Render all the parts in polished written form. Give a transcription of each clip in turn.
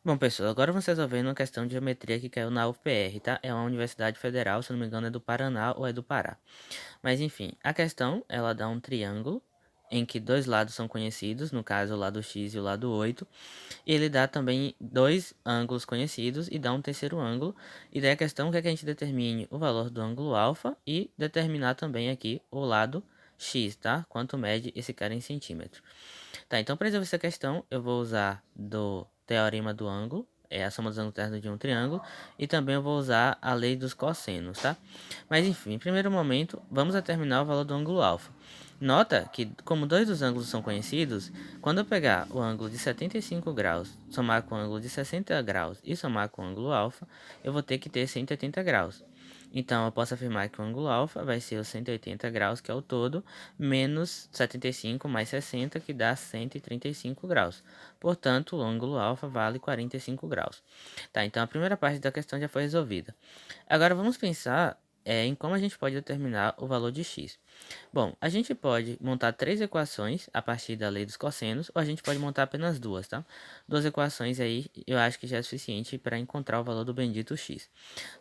Bom, pessoal, agora vamos resolver uma questão de geometria que caiu na UFPR, tá? É uma universidade federal, se não me engano é do Paraná ou é do Pará. Mas enfim, a questão, ela dá um triângulo em que dois lados são conhecidos, no caso o lado x e o lado 8. E ele dá também dois ângulos conhecidos e dá um terceiro ângulo. E daí a questão é que a gente determine o valor do ângulo alfa e determinar também aqui o lado x, tá? Quanto mede esse cara em centímetros. Tá, então para resolver essa questão, eu vou usar do teorema do ângulo, é a soma dos ângulos internos de um triângulo, e também eu vou usar a lei dos cossenos, tá? Mas enfim, em primeiro momento, vamos determinar o valor do ângulo alfa. Nota que, como dois dos ângulos são conhecidos, quando eu pegar o ângulo de 75 graus, somar com o ângulo de 60 graus e somar com o ângulo alfa, eu vou ter que ter 180 graus. Então, eu posso afirmar que o ângulo alfa vai ser os 180 graus, que é o todo, menos 75 mais 60, que dá 135 graus. Portanto, o ângulo alfa vale 45 graus. Tá, então a primeira parte da questão já foi resolvida. Agora vamos pensar em como a gente pode determinar o valor de x. Bom, a gente pode montar três equações a partir da lei dos cossenos, ou a gente pode montar apenas duas, tá? Duas equações aí eu acho que já é suficiente para encontrar o valor do bendito x.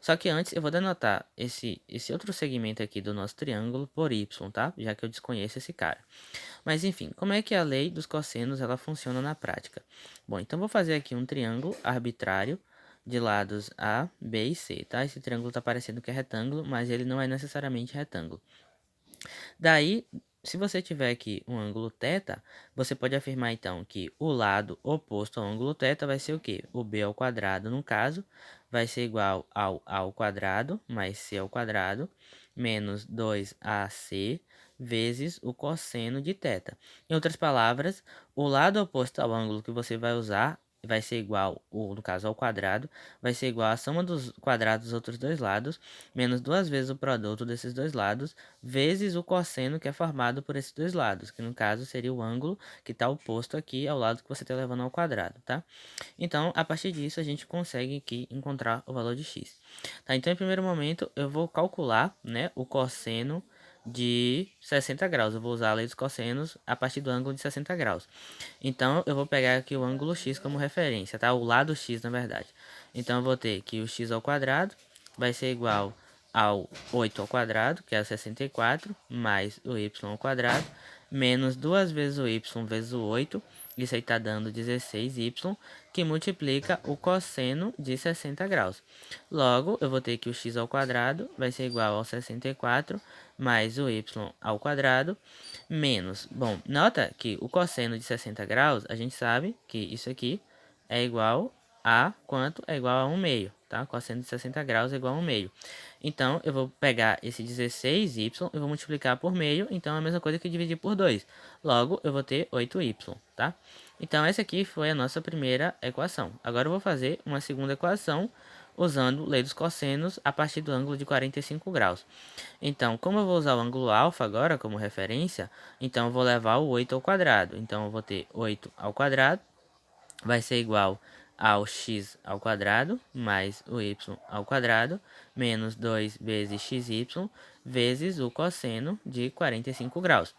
Só que antes eu vou denotar esse outro segmento aqui do nosso triângulo por y, tá? Já que eu desconheço esse cara. Mas enfim, como é que a lei dos cossenos ela funciona na prática? Bom, então vou fazer aqui um triângulo arbitrário de lados A, B e C, tá? Esse triângulo está parecendo que é retângulo, mas ele não é necessariamente retângulo. Daí, se você tiver aqui um ângulo θ, você pode afirmar então que o lado oposto ao ângulo θ vai ser o quê? O b ao quadrado, no caso, vai ser igual ao a ao quadrado mais c ao quadrado menos 2ac vezes o cosseno de θ. Em outras palavras, o lado oposto ao ângulo que você vai usar vai ser igual, ou no caso ao quadrado, vai ser igual à soma dos quadrados dos outros dois lados, menos duas vezes o produto desses dois lados, vezes o cosseno que é formado por esses dois lados, que no caso seria o ângulo que está oposto aqui ao lado que você está levando ao quadrado, tá? Então, a partir disso, a gente consegue aqui encontrar o valor de x. Tá? Então, em primeiro momento, eu vou calcular, né, o cosseno de 60 graus. Eu vou usar a lei dos cossenos a partir do ângulo de 60 graus. Então, eu vou pegar aqui o ângulo x como referência, tá? O lado x, na verdade. Então, eu vou ter que o x ao quadrado vai ser igual ao 8 ao quadrado, que é 64, mais o y ao quadrado, menos duas vezes o y vezes o 8, isso aí está dando 16y, que multiplica o cosseno de 60 graus. Logo, eu vou ter que o x ao quadrado vai ser igual ao 64, mais o y ao quadrado, menos... Bom, nota que o cosseno de 60 graus, a gente sabe que isso aqui é igual a quanto? É igual a 1 meio, tá? Cosseno de 60 graus é igual a 1 meio. Então, eu vou pegar esse 16y e vou multiplicar por meio, então é a mesma coisa que dividir por 2. Logo, eu vou ter 8y, tá? Então, essa aqui foi a nossa primeira equação. Agora, eu vou fazer uma segunda equação usando lei dos cossenos a partir do ângulo de 45 graus. Então, como eu vou usar o ângulo alfa agora como referência, então eu vou levar o 8 ao quadrado. Então, eu vou ter 8 ao quadrado vai ser igual ao x ao quadrado mais o y ao quadrado menos 2 vezes xy vezes o cosseno de 45 graus.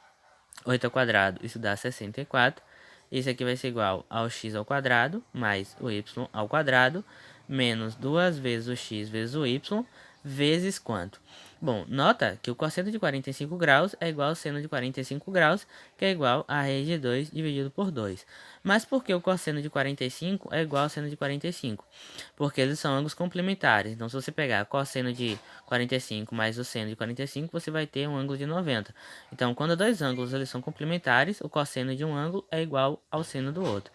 8 ao quadrado, isso dá 64. Isso aqui vai ser igual ao x ao quadrado mais o y ao quadrado menos 2 vezes o x vezes o y vezes quanto? Bom, nota que o cosseno de 45 graus é igual ao seno de 45 graus, que é igual a raiz de 2 dividido por 2. Mas por que o cosseno de 45 é igual ao seno de 45? Porque eles são ângulos complementares. Então, se você pegar cosseno de 45 mais o seno de 45, você vai ter um ângulo de 90. Então, quando dois ângulos eles são complementares, o cosseno de um ângulo é igual ao seno do outro.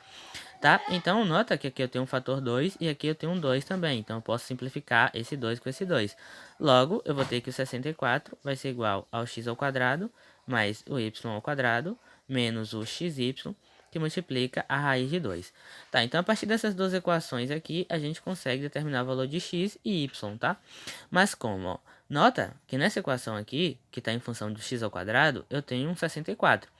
Tá? Então, nota que aqui eu tenho um fator 2 e aqui eu tenho um 2 também. Então, eu posso simplificar esse 2 com esse 2. Logo, eu vou ter que o 64 vai ser igual ao x ao quadrado mais o y ao quadrado menos o xy, que multiplica a raiz de 2. Tá? Então, a partir dessas duas equações aqui, a gente consegue determinar o valor de x e y, tá? Mas como, ó? Nota que nessa equação aqui, que está em função do x ao quadrado, eu tenho um 64.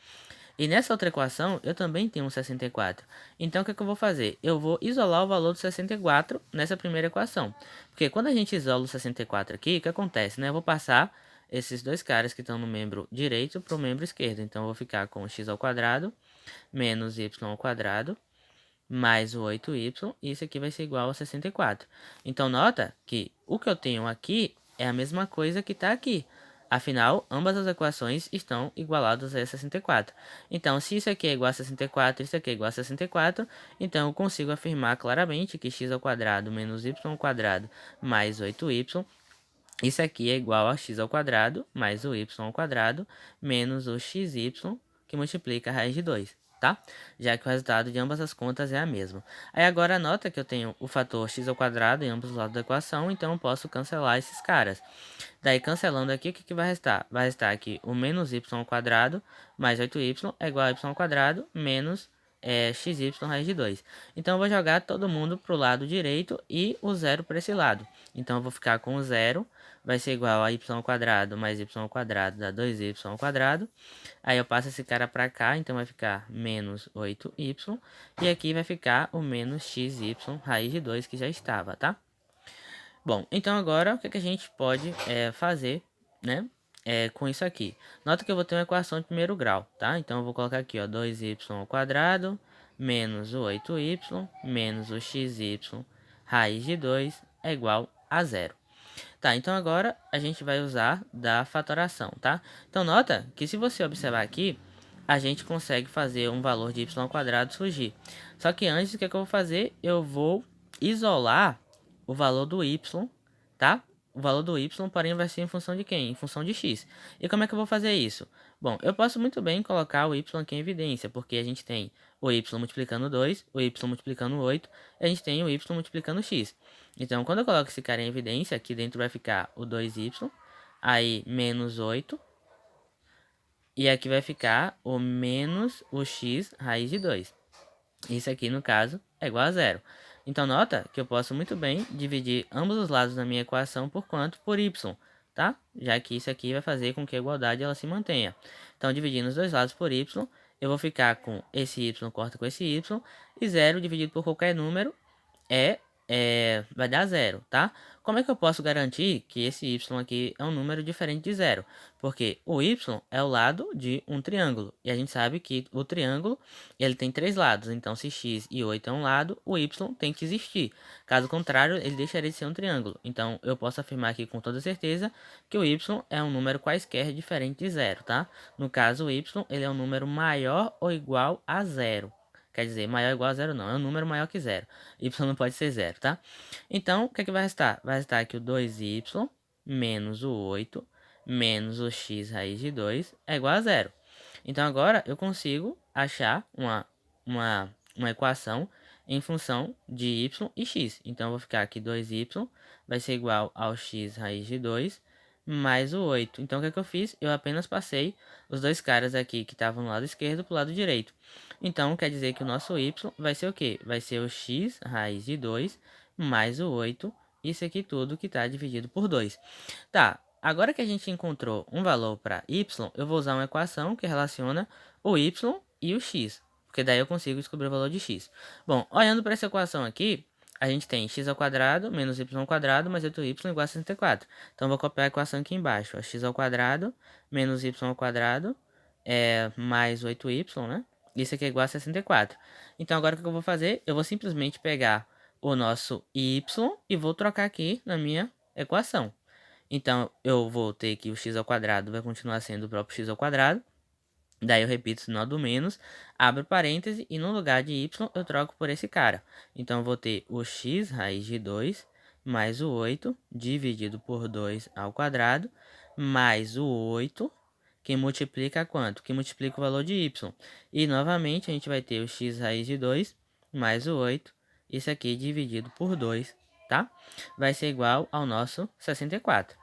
E nessa outra equação, eu também tenho um 64. Então, o que, é que eu vou fazer? Eu vou isolar o valor do 64 nessa primeira equação. Porque quando a gente isola o 64 aqui, o que acontece? Né? Eu vou passar esses dois caras que estão no membro direito para o membro esquerdo. Então, eu vou ficar com x ao quadrado menos y ao quadrado mais o 8y, e isso aqui vai ser igual a 64. Então, nota que o que eu tenho aqui é a mesma coisa que está aqui. Afinal, ambas as equações estão igualadas a 64. Então, se isso aqui é igual a 64 e isso aqui é igual a 64, então eu consigo afirmar claramente que x ao quadrado menos y ao quadrado mais 8y, isso aqui é igual a x ao quadrado mais o y ao quadrado menos o xy, que multiplica a raiz de 2, tá? Já que o resultado de ambas as contas é a mesma. Aí agora nota que eu tenho o fator x ao quadrado em ambos os lados da equação, então eu posso cancelar esses caras. Daí, cancelando aqui, o que vai restar? Vai restar aqui o menos y ao quadrado mais 8y é igual a y ao quadrado menos xy raiz de 2. Então, eu vou jogar todo mundo para o lado direito e o zero para esse lado. Então, eu vou ficar com o zero, vai ser igual a y ao quadrado mais y ao quadrado dá 2y ao quadrado. Aí, eu passo esse cara para cá, então vai ficar menos 8y. E aqui vai ficar o menos xy raiz de 2 que já estava, tá? Bom, então agora o que a gente pode fazer, né, com isso aqui? Nota que eu vou ter uma equação de primeiro grau, tá? Então eu vou colocar aqui, ó, 2y ao quadrado menos o 8y menos o xy raiz de 2 é igual a zero. Tá, então agora a gente vai usar da fatoração, tá? Então nota que se você observar aqui, a gente consegue fazer um valor de y ao quadrado surgir. Só que antes, o que eu vou fazer? Eu vou isolar o valor do y, tá? O valor do y, porém, vai ser em função de quem? Em função de x. E como é que eu vou fazer isso? Bom, eu posso muito bem colocar o y aqui em evidência, porque a gente tem o y multiplicando 2, o y multiplicando 8, e a gente tem o y multiplicando x. Então, quando eu coloco esse cara em evidência, aqui dentro vai ficar o 2y, aí menos 8, e aqui vai ficar o menos o x raiz de 2. Isso aqui, no caso, é igual a zero. Então, nota que eu posso muito bem dividir ambos os lados da minha equação por quanto? Por y, tá? Já que isso aqui vai fazer com que a igualdade ela se mantenha. Então, dividindo os dois lados por y, eu vou ficar com esse y corta com esse y, e 0 dividido por qualquer número vai dar zero, tá? Como é que eu posso garantir que esse y aqui é um número diferente de zero? Porque o y é o lado de um triângulo, e a gente sabe que o triângulo ele tem três lados, então se x e 8 é um lado, o y tem que existir. Caso contrário, ele deixaria de ser um triângulo. Então, eu posso afirmar aqui com toda certeza que o y é um número quaisquer diferente de zero, tá? No caso, o y ele é um número maior ou igual a zero. Quer dizer, maior ou igual a zero não, é um número maior que zero. Y não pode ser zero, tá? Então, o que é que vai restar? Vai restar aqui o 2y menos o 8 menos o x raiz de 2 é igual a zero. Então, agora eu consigo achar uma equação em função de y e x. Então, eu vou ficar aqui 2y vai ser igual ao x raiz de 2 mais o 8. Então, o que é que eu fiz? Eu apenas passei os dois caras aqui que estavam no lado esquerdo para o lado direito. Então, quer dizer que o nosso y vai ser o quê? Vai ser o x raiz de 2 mais o 8. Isso aqui tudo que está dividido por 2. Tá, agora que a gente encontrou um valor para y, eu vou usar uma equação que relaciona o y e o x. Porque daí eu consigo descobrir o valor de x. Bom, olhando para essa equação aqui, a gente tem x ao quadrado menos y ao quadrado mais 8y igual a 64. Então, eu vou copiar a equação aqui embaixo. Ó, x ao quadrado menos y ao quadrado mais 8y, né? Isso aqui é igual a 64. Então, agora o que eu vou fazer? Eu vou simplesmente pegar o nosso y e vou trocar aqui na minha equação. Então, eu vou ter que o x ao quadrado vai continuar sendo o próprio x ao quadrado. Daí eu repito o sinal do menos, abro parêntese e no lugar de y eu troco por esse cara. Então, eu vou ter o x raiz de 2 mais o 8 dividido por 2 ao quadrado mais o 8 que multiplica quanto? Que multiplica o valor de y. E novamente a gente vai ter o x raiz de 2 mais o 8, isso aqui dividido por 2, tá? Vai ser igual ao nosso 64,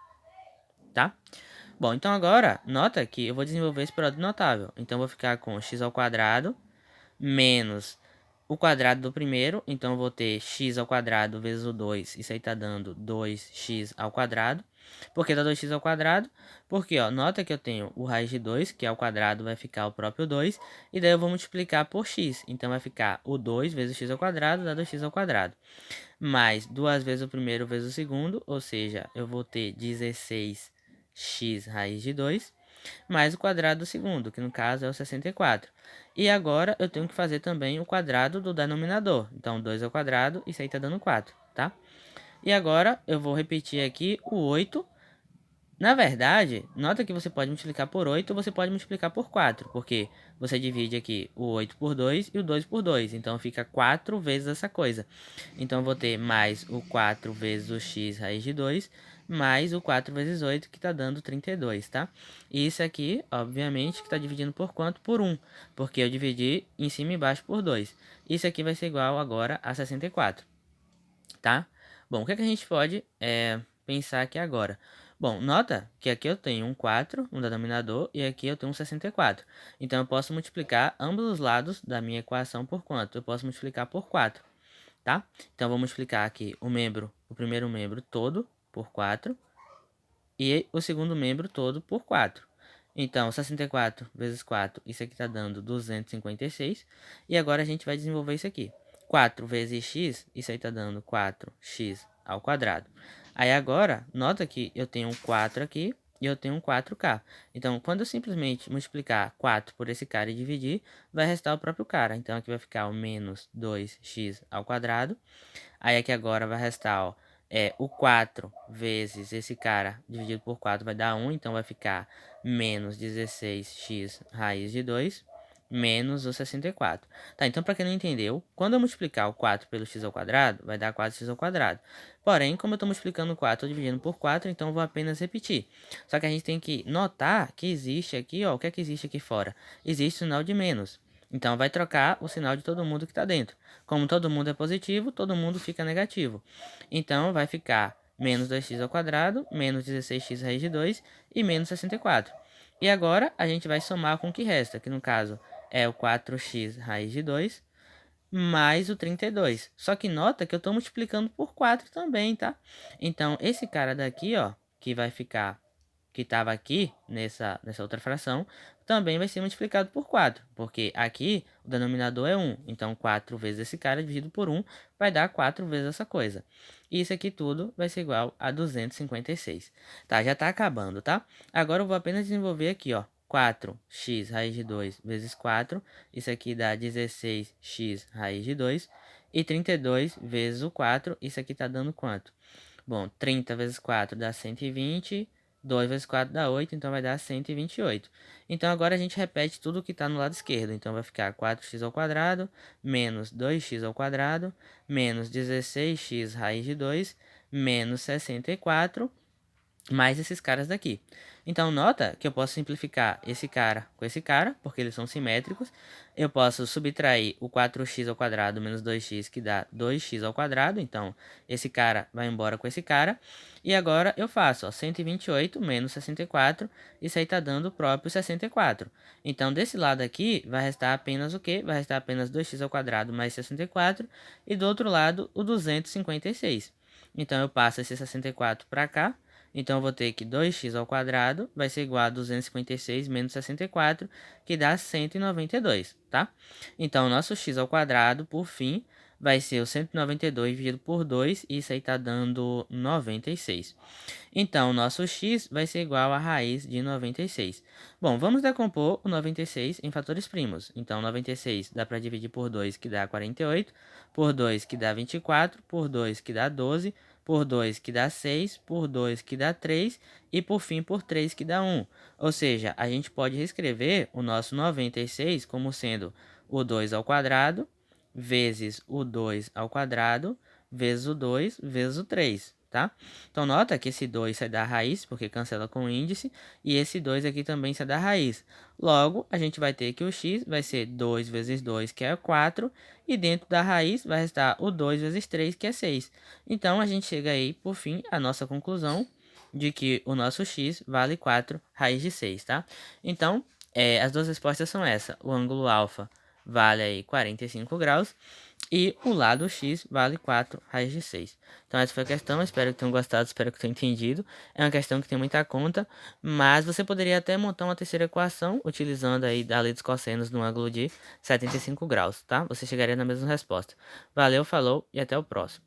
tá? Bom, então agora, nota que eu vou desenvolver esse produto notável. Então, eu vou ficar com x ao quadrado menos o quadrado do primeiro. Então, eu vou ter x ao quadrado vezes o 2. Isso aí tá dando 2x ao quadrado. Por que dá 2x ao quadrado? Porque, ó, nota que eu tenho o raiz de 2, que ao quadrado vai ficar o próprio 2. E daí eu vou multiplicar por x. Então, vai ficar o 2 vezes o x ao quadrado, dá 2x ao quadrado. Mais 2 vezes o primeiro vezes o segundo. Ou seja, eu vou ter 16x raiz de 2, mais o quadrado do segundo, que no caso é o 64. E agora eu tenho que fazer também o quadrado do denominador. Então, 2 ao quadrado, isso aí tá dando 4, tá? E agora eu vou repetir aqui o 8. Na verdade, nota que você pode multiplicar por 8 ou você pode multiplicar por 4, porque você divide aqui o 8 por 2 e o 2 por 2, então fica 4 vezes essa coisa. Então eu vou ter mais o 4 vezes o x raiz de 2, mais o 4 vezes 8, que está dando 32, tá? E isso aqui, obviamente, que está dividindo por quanto? Por 1, porque eu dividi em cima e embaixo por 2. Isso aqui vai ser igual agora a 64, tá? Bom, o que é que a gente pode pensar aqui agora? Bom, nota que aqui eu tenho um 4 no denominador e aqui eu tenho um 64. Então, eu posso multiplicar ambos os lados da minha equação por quanto? Eu posso multiplicar por 4, tá? Então, eu vou multiplicar aqui o primeiro membro todo por 4 e o segundo membro todo por 4. Então, 64 vezes 4, isso aqui está dando 256. E agora a gente vai desenvolver isso aqui. 4 vezes x, isso aí está dando 4x ao quadrado. Aí agora, nota que eu tenho um 4 aqui e eu tenho um 4k. Então, quando eu simplesmente multiplicar 4 por esse cara e dividir, vai restar o próprio cara. Então, aqui vai ficar o menos 2x ao quadrado. Aí aqui agora vai restar, ó, o 4 vezes esse cara dividido por 4 vai dar 1, então vai ficar menos 16x raiz de 2 menos o 64. Tá, então para quem não entendeu, quando eu multiplicar o 4 pelo x ao quadrado, vai dar 4x ao quadrado. Porém, como eu estou multiplicando o 4, eu dividindo por 4, então eu vou apenas repetir. Só que a gente tem que notar que existe aqui, ó, o que é que existe aqui fora? Existe o sinal de menos. Então, vai trocar o sinal de todo mundo que está dentro. Como todo mundo é positivo, todo mundo fica negativo. Então, vai ficar menos 2x ao quadrado, menos 16x raiz de 2 e menos 64. E agora, a gente vai somar com o que resta, que no caso é o 4x raiz de 2 mais o 32. Só que nota que eu estou multiplicando por 4 também, tá? Então, esse cara daqui, ó, que vai ficar, que estava aqui nessa outra fração, também vai ser multiplicado por 4, porque aqui o denominador é 1. Então, 4 vezes esse cara dividido por 1 vai dar 4 vezes essa coisa. E isso aqui tudo vai ser igual a 256. Tá, já está acabando, tá? Agora eu vou apenas desenvolver aqui, ó. 4x raiz de 2 vezes 4, isso aqui dá 16x raiz de 2, e 32 vezes o 4, isso aqui está dando quanto? Bom, 30 vezes 4 dá 120, 2 vezes 4 dá 8, então vai dar 128. Então agora a gente repete tudo que está no lado esquerdo, então vai ficar 4x ao quadrado, menos 2x ao quadrado, menos 16x raiz de 2, menos 64, mais esses caras daqui. Então, nota que eu posso simplificar esse cara com esse cara, porque eles são simétricos. Eu posso subtrair o 4x ao quadrado menos 2x, que dá 2x ao quadrado. Então, esse cara vai embora com esse cara. E agora eu faço, ó, 128 menos 64. Isso aí tá dando o próprio 64. Então, desse lado aqui, vai restar apenas o quê? Vai restar apenas 2x ao quadrado mais 64. E do outro lado, o 256. Então, eu passo esse 64 para cá. Então, eu vou ter que 2x ao quadrado vai ser igual a 256 menos 64, que dá 192, tá? Então, o nosso x ao quadrado, por fim, vai ser o 192 dividido por 2, e isso aí tá dando 96. Então, o nosso x vai ser igual a raiz de 96. Bom, vamos decompor o 96 em fatores primos. Então, 96 dá para dividir por 2, que dá 48, por 2, que dá 24, por 2, que dá 12, por 2 que dá 6, por 2 que dá 3 e por fim por 3 que dá 1. Ou seja, a gente pode reescrever o nosso 96 como sendo o 2 ao quadrado vezes o 2 ao quadrado vezes o 2 vezes o 3, tá? Então, nota que esse 2 sai da raiz, porque cancela com o índice, e esse 2 aqui também sai da raiz. Logo, a gente vai ter que o x vai ser 2 vezes 2, que é 4, e dentro da raiz vai restar o 2 vezes 3, que é 6. Então, a gente chega aí, por fim, à nossa conclusão de que o nosso x vale 4 raiz de 6, tá? Então, as duas respostas são essa. O ângulo alfa vale aí 45 graus e o lado x vale 4 raiz de 6. Então essa foi a questão, espero que tenham gostado, espero que tenham entendido. É uma questão que tem muita conta, mas você poderia até montar uma terceira equação utilizando aí a lei dos cossenos no ângulo de 75 graus, tá? Você chegaria na mesma resposta. Valeu, falou e até o próximo.